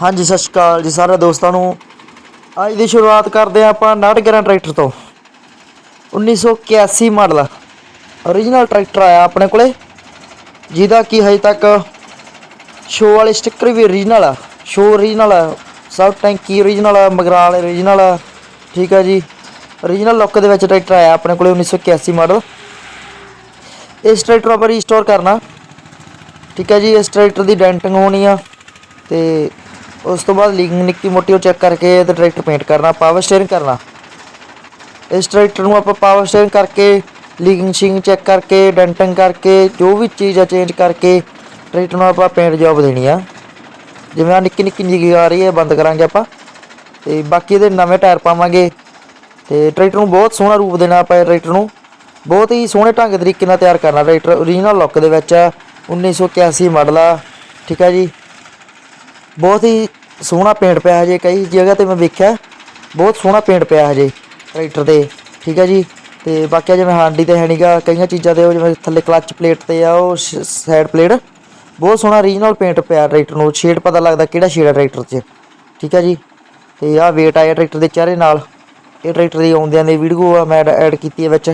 हाँ जी, सत श्री अकाल जी सारे दोस्तों ਨੂੰ। ਅੱਜ ਦੀ ਸ਼ੁਰੂਆਤ ਕਰਦੇ ਹਾਂ ਆਪਾਂ 911 ਟਰੈਕਟਰ ਤੋਂ। 1981 ਮਾਡਲ ओरिजिनल ट्रैक्टर आया अपने को, जिहदा कि हजे तक शो वाले स्टिकर भी ओरिजिनल आ। शो ओरिजिनल आ, सब टैंकी ओरिजिनल आ, मगराल ओरिजिनल आ। ठीक है जी, ओरिजिनल लुक दे विच ट्रैक्टर आया अपने को 1981 मॉडल। इस ट्रैक्टर पर रीस्टोर करना। ठीक है जी, इस ट्रैक्टर की डेंटिंग होनी आ ते उस तो बाद लीकिंग निक्की मोटी चेक करके तो ट्रैक्टर पेंट करना, पावर स्टेयरिंग करना। इस ट्रैक्टर में आप पावर स्टेयरिंग करके लीकिंग शीकिंग चेक करके डेंटिंग करके जो भी चीज़ है चेंज करके ट्रैक्टर में आप पेंट जॉब देनी आ। जिवें निक्की निक्की जी आ रही है बंद करांगे आप, तो बाकी ये नवे टायर पावांगे तो ट्रैक्टर में बहुत सोहना रूप देना। आप ट्रैक्टर में बहुत ही सोहने ढंग तरीके नाल तैयार करना। ट्रैक्टर ओरिजिनल लुक दे विच 1981 मॉडल आ। ठीक है जी, बहुत ही सोहना पेंट पिया हजे, कई जगह तो मैं वेख्या बहुत सोहना पेंट पिया हजे ट्रैक्टर ते। ठीक है जी, तो बाकी जिवें हांडी ते है नहीं गा, कई चीज़ों ते जिवें थल्ले क्लच प्लेट ते आ साइड प्लेट बहुत सोहना ओरिजिनल पेंट पिया ट्रैक्टर नूं। शेड पता लगदा किहड़ा शेड है ट्रैक्टर 'च। ठीक है जी, तो आ वेट आया ट्रैक्टर के चेहरे नाल। ये ट्रैक्टर की आउंदियां दी वीडियो आ मैं ऐड कीती है विच।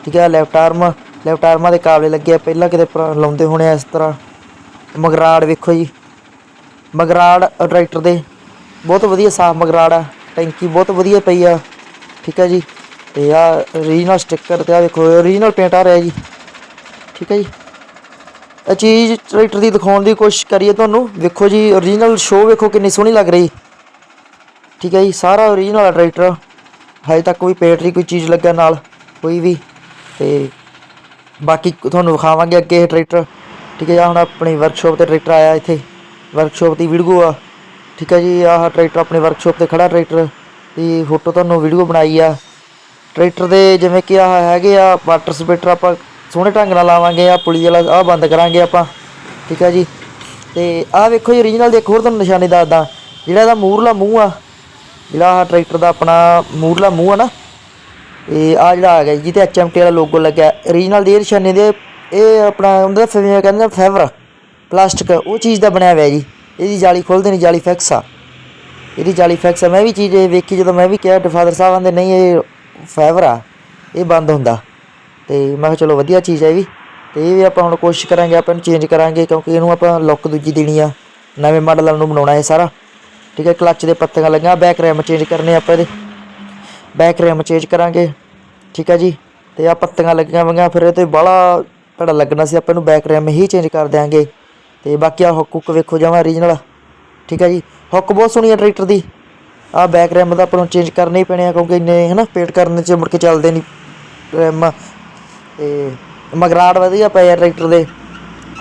ठीक है, लैफ्ट आर्मां दे काबले लगे पहलां किते लाउंदे होणे इस तरह। मगराड़ वेखो जी, मगराड़ ट्रैक्टर दे बहुत वधिया साफ मगराड़ आ, टैंकी बहुत वधिया पई आ। ठीक है जी, तो आ ओरिजिनल स्टिकर तो आ देखो ओरिजिनल पेंट आ रहा जी। ठीक है जी, यह चीज़ ट्रैक्टर की दिखाने की कोशिश करिए तुहानूं। वेखो जी ओरिजिनल शो वेखो कितनी सोहनी लग रही। ठीक है जी, सारा ओरिजिनल है ट्रैक्टर, हजे तक कोई पेंट नहीं कोई चीज़ लगा नाल कोई भी। तो बाकी तुहानूं विखावांगे अगे ट्रैक्टर। ठीक है जी, हुण अपनी वर्कशॉप ते ट्रैक्टर आया, इत्थे वर्कशॉप की वीडियो आ। ठीक है जी, आह ट्रैक्टर अपनी वर्कशॉप ते खड़ा ट्रैक्टर की फोटो तुहानूं वीडियो बनाई आ। ट्रैक्टर दे जिवें कि आह हैगे आ वाटर स्पीटर आपां सोहणे ढंग नाल लावांगे। आ पुली वाला आ बंद करांगे आपां। ठीक है जी, तो आ वेखो जी ओरिजिनल दी एक होर तुहानूं निशानी दसदा, जिहड़ा इहदा मूहरला मूँह आ, जिहड़ा आह ट्रैक्टर दा अपना मूहरला मूँह आ ना, ये आ जिहड़ा आ गया जिहते HMT वाला लोगो लग्या ओरिजिनल दी निशानी दे। ये अपना उं'दा कहंदे फाइबर प्लास्टिक वो चीज़ का बनया हुआ जी। ये जाली खोलते नहीं, जाली फिक्स आ, ये जाली फिक्स है। मैं भी चीज़ वेखी जो मैं भी क्या फादर साहब आंदे नहीं ये फाइबर आ, ये बंद होंदा। तो मैं कहा चलो वधिया चीज़ है भी, तो ये भी आप हुण कोशिश करांगे आप चेंज करांगे क्योंकि इनू आप लुक दूजी देनी आ, नवे मॉडल नूं बनाउणा है सारा। ठीक है, क्लच दे पत्तियां लगियां, बैक रैम चेंज करने आप, बैक रैम चेंज करांगे। ठीक है जी, तो आ पत्तियां लगियां वगियां फिर ये बाहला भड़ा लगना से आप बैक रैम ही चेंज कर देंगे। तो बाकी आ हुक हुक वेखो जमा ओरिजिनल। ठीक है जी, हुक बहुत सोहनी है ट्रैक्टर की। आ बैक रैम तो अपन चेंज करने ही पैने क्योंकि इन्ने है ना पेंट करने च मुड़ के चलते नहीं रैम। तो मगराड़ वधिया पे ट्रैक्टर दे।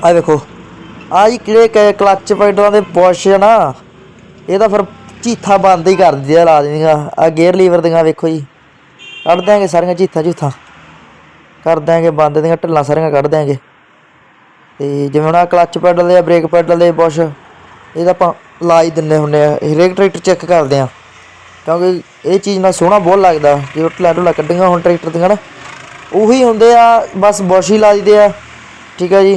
आ देखो आ जी किहड़े क्लच पैडलां दे बुश है ना, ये तो फिर चीथा बंद ही कर दिंदियां ला दिंदियां। आ गेयर लीवर दियां वेखो जी, कढ़ देंगे सारियां चीथा चूथा कर देंगे बंद, दियां ढिल्लां सारियां कढ़ देंगे। तो जिवें हुण क्लच पैडल दे ब्रेक पैडल दे बुश ये तो आप ला ही दिन्ने हुन्ने आ, हरेक ट्रैक्टर चेक करते हैं क्योंकि ये चीज़ ना सोहना बहुत लगता। जो ढिल्लां ढुल्लां कड्ढियां होण ट्रैक्टर दियां ना उही हुंदे आ, बस बुश ही ला दीदे आ। ठीक है जी,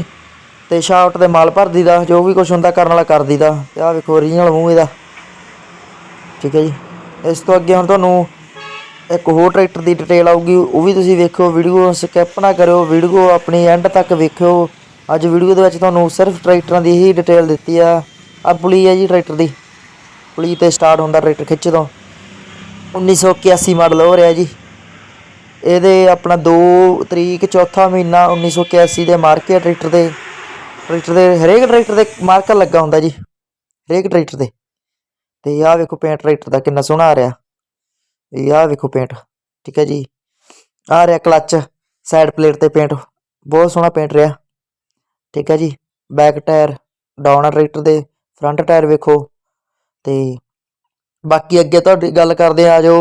तो शाफ्ट ते माल भर दीदा, जो भी कुछ हुंदा करन वाला कर दीदा। ते आ वेखो ओरिजिनल मूँह इहदा। ठीक है जी, इस तो अगे हुण तुहानूं एक होर ट्रैक्टर की डिटेल आऊगी, वो भी तुसीं वेखो, वीडियो स्किप ना करो, वीडियो अपनी एंड तक वेखो। अज वीडियो दे विच तुहानूं सिर्फ ट्रैक्टरां दी ही डिटेल दित्ती आ। आ पुली है जी ट्रैक्टर की, पुली तो स्टार्ट होंदा ट्रैक्टर खिच तो। 1981 मॉडल हो रहा जी, ये अपना 2 तरीक चौथा महीना 1981 के मार्के ट्रैक्टर के। ट्रैक्टर के हरेक ट्रैक्टर के मार्कर लगा होंदा जी, हरेक ट्रैक्टर के। तो आह वेखो पेंट ट्रैक्टर का कितना सोहना आ रहा, आह वेखो पेंट। ठीक है जी, आ रहा क्लच साइड प्लेट ते पेंट बहुत सोहना पेंट रहा। ठीक है जी, बैक टायर डाउन आ ट्रैक्टर के, फ्रंट टायर वेखो। तो बाकी अगे तो गल करते आ जो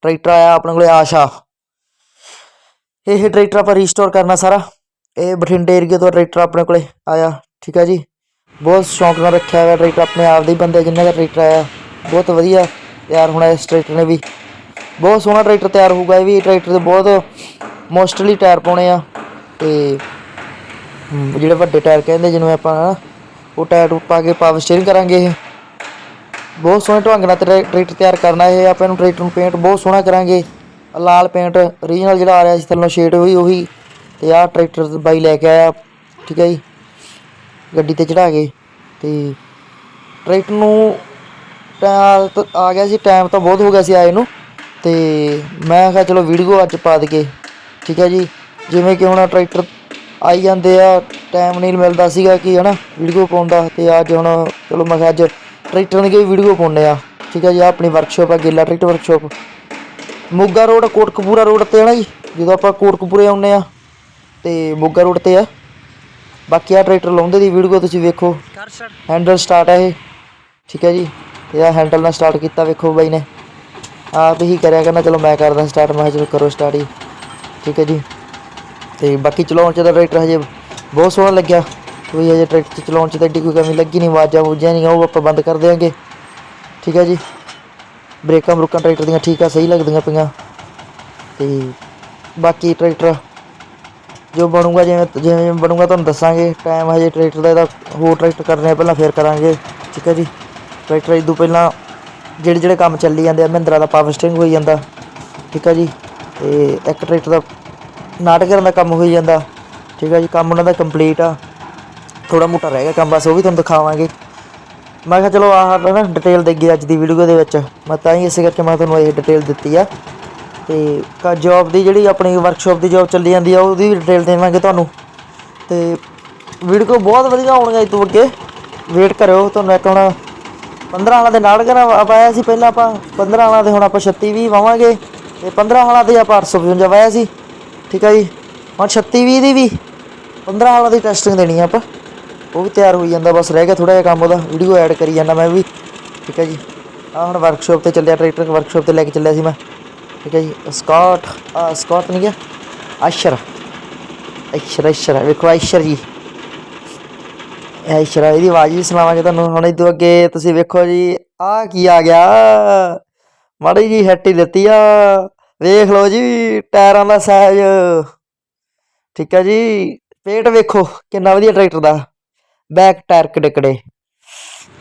ट्रैक्टर आया अपने को आशा, ये ट्रैक्टर आप रीस्टोर करना सारा। ये बठिंडे एरिए तो ट्रैक्टर अपने को आया। ठीक है जी, बहुत शौक नाल रखा हुआ ट्रैक्टर, अपने आप दे बंदे जिन्हों का ट्रैक्टर आया बहुत वधिया तैयार होना। इस ट्रैक्टर ने भी बहुत सोहना ट्रैक्टर तैयार होगा। ये भी ट्रैक्टर के बहुत मोस्टली टायर पाने आ, तो जिहड़े वड्डे टायर कहते जिन्होंने आप वो टायर पा के पावर स्टेयरिंग करांगे। ਬਹੁਤ ਸੋਹਣੇ ਢੰਗ ਨਾਲ ਟਰੈਕਟਰ ਤਿਆਰ ਕਰਨਾ ਇਹ। ਆਪਾਂ ਇਹਨੂੰ ਟਰੈਕਟਰ ਨੂੰ ਪੇਂਟ ਬਹੁਤ ਸੋਹਣਾ ਕਰਾਂਗੇ। ਲਾਲ ਪੇਂਟ ਓਰੀਜਨਲ ਜਿਹੜਾ ਆ ਰਿਹਾ ਸੀ ਥੱਲੋਂ ਸ਼ੇਡ ਉਹੀ ਤੇ ਆਹ ਟਰੈਕਟਰ ਬਾਈ ਲੈ ਕੇ ਆਇਆ, ਠੀਕ ਹੈ ਜੀ, ਗੱਡੀ ਤੇ ਚੜਾ ਕੇ। ਤੇ ਟਰੈਕਟਰ ਨੂੰ ਆ ਗਿਆ ਸੀ, ਟਾਈਮ ਤਾਂ ਬਹੁਤ ਹੋ ਗਿਆ ਸੀ ਆਏ ਨੂੰ, ਤੇ ਮੈਂ ਕਿਹਾ ਚਲੋ ਵੀਡੀਓ ਅੱਜ ਪਾ ਦਈਏ, ਠੀਕ ਹੈ ਜੀ। ਜਿਵੇਂ ਕਿ ਹੁਣ ਟਰੈਕਟਰ ਆਈ ਜਾਂਦੇ ਆ, ਟਾਈਮ ਨਹੀਂ ਮਿਲਦਾ ਸੀਗਾ ਕਿ ਹੈ ਨਾ ਵੀਡੀਓ ਪਾਉਣ ਦਾ, ਅਤੇ ਅੱਜ ਹੁਣ ਚਲੋ ਮੈਂ ਕਿਹਾ ਅੱਜ ਟਰੈਕਟਰਾਂ ਦੀ ਵੀਡੀਓ ਪਾਉਂਦੇ ਆ, ਠੀਕ ਹੈ ਜੀ। ਆਪਣੀ ਵਰਕਸ਼ਾਪ ਆ ਗੇਲਾ tractor workshop, Moga road Kotkapura road 'ਤੇ ਹੈ ਨਾ ਜੀ। ਜਦੋਂ ਆਪਾਂ ਕੋਟਕਪੂਰੇ ਆਉਂਦੇ ਹਾਂ ਅਤੇ ਮੋਗਾ ਰੋਡ 'ਤੇ ਆ। ਬਾਕੀ ਆਹ ਟਰੈਕਟਰ ਲਾਉਂਦੇ ਦੀ ਵੀਡੀਓ ਤੁਸੀਂ ਵੇਖੋ। ਹੈਂਡਲ ਸਟਾਰਟ ਹੈ ਇਹ, ਠੀਕ ਹੈ ਜੀ। ਅਤੇ ਆਹ ਹੈਂਡਲ ਨਾਲ ਸਟਾਰਟ ਕੀਤਾ, ਵੇਖੋ ਬਾਈ ਨੇ ਆਪ ਹੀ ਕਰਿਆ ਕਹਿੰਦਾ ਚਲੋ ਮੈਂ ਕਰਦਾ ਸਟਾਰਟ। ਮੈਂ ਕਿਹਾ ਚਲੋ ਕਰੋ ਸਟਾਰਟ ਹੀ, ਠੀਕ ਹੈ ਜੀ। ਅਤੇ ਬਾਕੀ ਚਲਾਉਣ 'ਚ ਤਾਂ ਟਰੈਕਟਰ ਹਜੇ ਬਹੁਤ ਸੋਹਣਾ ਲੱਗਿਆ, ਕੋਈ ਹਜੇ ਟਰੈਕਟਰ ਚਲਾਉਣ 'ਚ ਤਾਂ ਐਡੀ ਕੋਈ ਕਮੀ ਲੱਗੀ ਨਹੀਂ। ਆਵਾਜ਼ਾਂ ਵੂਜਾਂ ਨਹੀਂ, ਉਹ ਆਪਾਂ ਬੰਦ ਕਰ ਦਿਆਂਗੇ, ਠੀਕ ਹੈ ਜੀ। ਬ੍ਰੇਕਾਂ ਬਰੂਕਾਂ ਟਰੈਕਟਰ ਦੀਆਂ ਠੀਕ ਆ, ਸਹੀ ਲੱਗਦੀਆਂ ਪਈਆਂ। ਅਤੇ ਬਾਕੀ ਟਰੈਕਟਰ ਜੋ ਬਣੂਗਾ ਜਿਵੇਂ ਬਣੂਗਾ ਤੁਹਾਨੂੰ ਦੱਸਾਂਗੇ। ਟਾਈਮ ਹਜੇ ਟਰੈਕਟਰ ਦਾ ਇਹਦਾ ਹੋਰ ਟਰੈਕਟਰ ਕਰਨੇ ਪਹਿਲਾਂ ਫਿਰ ਕਰਾਂਗੇ, ਠੀਕ ਹੈ ਜੀ। ਟਰੈਕਟਰ ਇਸ ਤੋਂ ਪਹਿਲਾਂ ਜਿਹੜੇ ਕੰਮ ਚੱਲੀ ਜਾਂਦੇ ਆ, ਮਹਿੰਦਰਾ ਦਾ ਪਾਵਰ ਸਟੀਅਰਿੰਗ ਹੋਈ ਜਾਂਦਾ, ਠੀਕ ਹੈ ਜੀ। ਅਤੇ ਇੱਕ ਟਰੈਕਟਰ ਦਾ ਨਾਟਕਰਾਂ ਦਾ ਕੰਮ ਹੋਈ ਜਾਂਦਾ, ਠੀਕ ਹੈ ਜੀ। ਕੰਮ ਉਹਨਾਂ ਦਾ ਕੰਪਲੀਟ ਆ, ਥੋੜ੍ਹਾ ਮੋਟਾ ਰਹਿ ਗਿਆ ਕੰਮ, ਬਸ ਉਹ ਵੀ ਤੁਹਾਨੂੰ ਦਿਖਾਵਾਂਗੇ। ਮੈਂ ਕਿਹਾ ਚਲੋ ਆਹ ਨਾ ਡਿਟੇਲ ਦੇਈਏ ਅੱਜ ਦੀ ਵੀਡੀਓ ਦੇ ਵਿੱਚ। ਮੈਂ ਤਾਂ ਹੀ ਇਸੇ ਕਰਕੇ ਮੈਂ ਤੁਹਾਨੂੰ ਇਹ ਡਿਟੇਲ ਦਿੱਤੀ ਆ। ਅਤੇ ਜੋਬ ਦੀ ਜਿਹੜੀ ਆਪਣੀ ਵਰਕਸ਼ਾਪ ਦੀ ਜੋਬ ਚੱਲੀ ਜਾਂਦੀ ਆ, ਉਹਦੀ ਵੀ ਡਿਟੇਲ ਦੇਵਾਂਗੇ ਤੁਹਾਨੂੰ। ਅਤੇ ਵੀਡੀਓ ਬਹੁਤ ਵਧੀਆ ਆਉਣਗੀਆਂ ਤੋਂ ਅੱਗੇ, ਵੇਟ ਕਰਿਓ। ਤੁਹਾਨੂੰ ਇੱਕ ਹੁਣ 15 ਹਾਲਾਂ ਦੇ ਨਾਟਕਰਾਂ ਪਾਇਆ ਸੀ ਪਹਿਲਾਂ ਆਪਾਂ, 15 ਹਾਲਾਂ ਦੇ ਹੁਣ ਆਪਾਂ 36-20 ਵਾਵਾਂਗੇ, ਅਤੇ 15 ਹਾਲਾਂ ਦੇ ਆਪਾਂ 855 ਵਾਇਆ ਸੀ, ਠੀਕ ਹੈ ਜੀ। ਹੁਣ 36-20 ਦੀ ਵੀ 15 ਹਾਲਾਂ ਦੀ ਟੈਸਟਿੰਗ ਦੇਣੀ ਆ ਆਪਾਂ, ਉਹ ਵੀ ਤਿਆਰ ਹੋਈ ਜਾਂਦਾ, ਬਸ ਰਹਿ ਗਿਆ ਥੋੜ੍ਹਾ ਜਿਹਾ ਕੰਮ ਉਹਦਾ। ਵੀਡੀਓ ਐਡ ਕਰੀ ਜਾਂਦਾ ਮੈਂ ਵੀ, ਠੀਕ ਹੈ ਜੀ। ਆਹ ਹੁਣ ਵਰਕਸ਼ਾਪ 'ਤੇ ਚੱਲਿਆ, ਟਰੈਕਟਰ ਵਰਕਸ਼ਾਪ 'ਤੇ ਲੈ ਕੇ ਚੱਲਿਆ ਸੀ ਮੈਂ, ਠੀਕ ਹੈ ਜੀ। ਸਕਾਟ ਨਹੀਂ ਗਿਆ, ਆਸ਼ਰ ਵੇਖੋ ਆਸ਼ਰ ਜੀ, ਆਸ਼ਰ। ਇਹਦੀ ਆਵਾਜ਼ ਵੀ ਸੁਣਾਵਾਂਗੇ ਤੁਹਾਨੂੰ ਹੁਣ ਇਹ ਤੋਂ ਅੱਗੇ। ਤੁਸੀਂ ਵੇਖੋ ਜੀ ਆਹ ਕੀ ਆ ਗਿਆ, ਮਾੜੀ ਜੀ ਹੈਟੀ ਦਿੱਤੀ ਆ, ਵੇਖ ਲਓ ਜੀ ਟਾਇਰਾਂ ਦਾ ਸਾਈਜ਼, ਠੀਕ ਹੈ ਜੀ। ਪੇਟ ਵੇਖੋ ਕਿੰਨਾ ਵਧੀਆ ਟਰੈਕਟਰ ਦਾ, ਬੈਕ ਟਾਇਰ ਕਿੱਡੇ।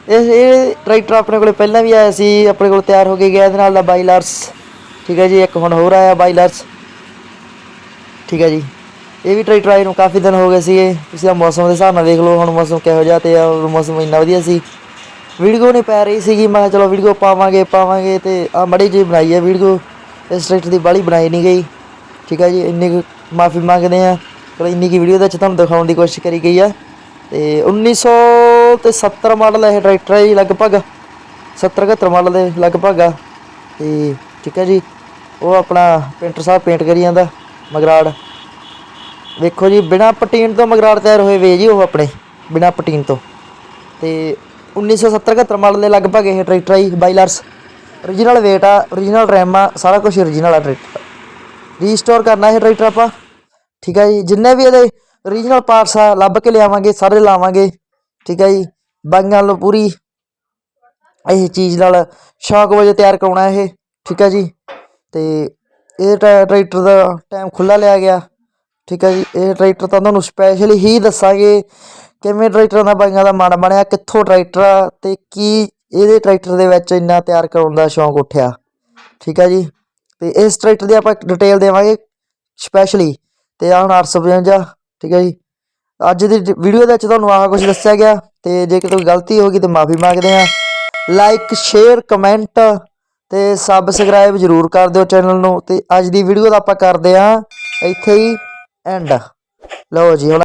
ਇਹ ਟਰੈਕਟਰ ਆਪਣੇ ਕੋਲ ਪਹਿਲਾਂ ਵੀ ਆਇਆ ਸੀ, ਆਪਣੇ ਕੋਲ ਤਿਆਰ ਹੋ ਕੇ ਗਿਆ ਇਹਦੇ ਨਾਲ ਦਾ ਬਾਈਲਰਸ, ਠੀਕ ਹੈ ਜੀ। ਇੱਕ ਹੁਣ ਹੋਰ ਆਇਆ ਬਾਈਲਰਸ, ਠੀਕ ਹੈ ਜੀ। ਇਹ ਵੀ ਟਰੈਕਟਰ ਆਏ ਨੂੰ ਕਾਫੀ ਦਿਨ ਹੋ ਗਏ ਸੀਗੇ। ਤੁਸੀਂ ਆ ਮੌਸਮ ਦੇ ਹਿਸਾਬ ਨਾਲ ਵੇਖ ਲਓ ਹੁਣ ਮੌਸਮ ਕਿਹੋ ਜਿਹਾ, ਅਤੇ ਮੌਸਮ ਇੰਨਾ ਵਧੀਆ ਸੀ। ਵੀਡੀਓ ਨਹੀਂ ਪੈ ਰਹੀ ਸੀਗੀ, ਮੈਂ ਕਿਹਾ ਚਲੋ ਵੀਡੀਓ ਪਾਵਾਂਗੇ। ਅਤੇ ਆਹ ਮਾੜੀ ਜਿਹੀ ਬਣਾਈ ਹੈ ਵੀਡੀਓ, ਇਸ ਟਰੈਕਟਰ ਦੀ ਬਾਹਲੀ ਬਣਾਈ ਨਹੀਂ ਗਈ, ਠੀਕ ਹੈ ਜੀ। ਇੰਨੀ ਕੁ ਮਾਫੀ ਮੰਗਦੇ ਹਾਂ, ਚਲੋ ਇੰਨੀ ਕੁ ਵੀਡੀਓ ਦੇ ਵਿੱਚ ਤੁਹਾਨੂੰ ਦਿਖਾਉਣ ਦੀ ਕੋਸ਼ਿਸ਼ ਕਰੀ ਗਈ ਆ। ਅਤੇ 1970 ਮਾਡਲ ਇਹ ਟਰੈਕਟਰ ਹੈ ਜੀ, ਲਗਭਗ 70-71 ਮਾਡਲ ਦੇ ਲਗਭਗ ਆ। ਅਤੇ ਠੀਕ ਹੈ ਜੀ, ਉਹ ਆਪਣਾ ਪੇਂਟਰ ਸਾਹਿਬ ਪੇਂਟ ਕਰੀ ਜਾਂਦਾ। ਮਗਰਾੜ ਵੇਖੋ ਜੀ, ਬਿਨਾਂ ਪਟੀਨ ਤੋਂ ਮਗਰਾੜ ਤਿਆਰ ਹੋਏ ਵੇ ਜੀ ਉਹ ਆਪਣੇ, ਬਿਨਾਂ ਪਟੀਨ ਤੋਂ। ਅਤੇ 1970-71 ਮਾਡਲ ਦੇ ਲਗਭਗ ਇਹ ਟਰੈਕਟਰ ਆ ਜੀ ਬਾਈਲਰਸ। ਓਰੀਜਨਲ ਵੇਟ ਆ, ਓਰੀਜਨਲ ਰੈਮ ਆ, ਸਾਰਾ ਕੁਛ ਓਰੀਜਨਲ ਆ ਟਰੈਕਟਰ। ਰੀਸਟੋਰ ਕਰਨਾ ਇਹ ਟਰੈਕਟਰ ਆਪਾਂ, ਠੀਕ ਹੈ ਜੀ। ਜਿੰਨੇ ਵੀ ਇਹਦੇ ਓਰੀਜਨਲ ਪਾਰਟਸ ਆ ਲੱਭ ਕੇ ਲਿਆਵਾਂਗੇ, ਸਾਰੇ ਲਾਵਾਂਗੇ, ਠੀਕ ਹੈ ਜੀ। ਬਾਈਆਂ ਨੂੰ ਪੂਰੀ ਇਹ ਚੀਜ਼ ਨਾਲ ਸ਼ੌਕ ਵਜੋਂ ਤਿਆਰ ਕਰਾਉਣਾ ਇਹ, ਠੀਕ ਹੈ ਜੀ। ਅਤੇ ਇਹ ਟਰੈਕਟਰ ਦਾ ਟਾਈਮ ਖੁੱਲ੍ਹਾ ਲਿਆ ਗਿਆ, ਠੀਕ ਹੈ ਜੀ। ਇਹ ਟਰੈਕਟਰ ਤਾਂ ਤੁਹਾਨੂੰ ਸਪੈਸ਼ਲੀ ਹੀ ਦੱਸਾਂਗੇ ਕਿਵੇਂ ਟਰੈਕਟਰਾਂ ਦਾ ਬਾਈਆਂ ਦਾ ਮਨ ਬਣਿਆ, ਕਿੱਥੋਂ ਟਰੈਕਟਰ ਆ, ਅਤੇ ਕੀ ਇਹਦੇ ਟਰੈਕਟਰ ਦੇ ਵਿੱਚ ਇੰਨਾ ਤਿਆਰ ਕਰਾਉਣ ਦਾ ਸ਼ੌਂਕ ਉੱਠਿਆ, ਠੀਕ ਹੈ ਜੀ। ਅਤੇ ਇਸ ਟਰੈਕਟਰ ਦੀ ਆਪਾਂ ਡਿਟੇਲ ਦੇਵਾਂਗੇ ਸਪੈਸ਼ਲੀ। ਅਤੇ ਆਹ ਹੁਣ 855, ਠੀਕ ਹੈ ਜੀ। ਅੱਜ ਦੀ ਵੀਡੀਓ ਦੇ ਵਿੱਚ ਤੁਹਾਨੂੰ ਆਹ ਕੁਛ ਦੱਸਿਆ ਗਿਆ, ਅਤੇ ਜੇ ਕੋਈ ਗਲਤੀ ਹੋ ਗਈ ਤਾਂ ਮਾਫੀ ਮੰਗਦੇ ਹਾਂ। ਲਾਈਕ ਸ਼ੇਅਰ ਕਮੈਂਟ ਅਤੇ ਸਬਸਕ੍ਰਾਈਬ ਜ਼ਰੂਰ ਕਰ ਦਿਓ ਚੈਨਲ ਨੂੰ। ਅਤੇ ਅੱਜ ਦੀ ਵੀਡੀਓ ਦਾ ਆਪਾਂ ਕਰਦੇ ਹਾਂ ਇੱਥੇ ਹੀ ਐਂਡ। ਲਓ ਜੀ ਹੁਣ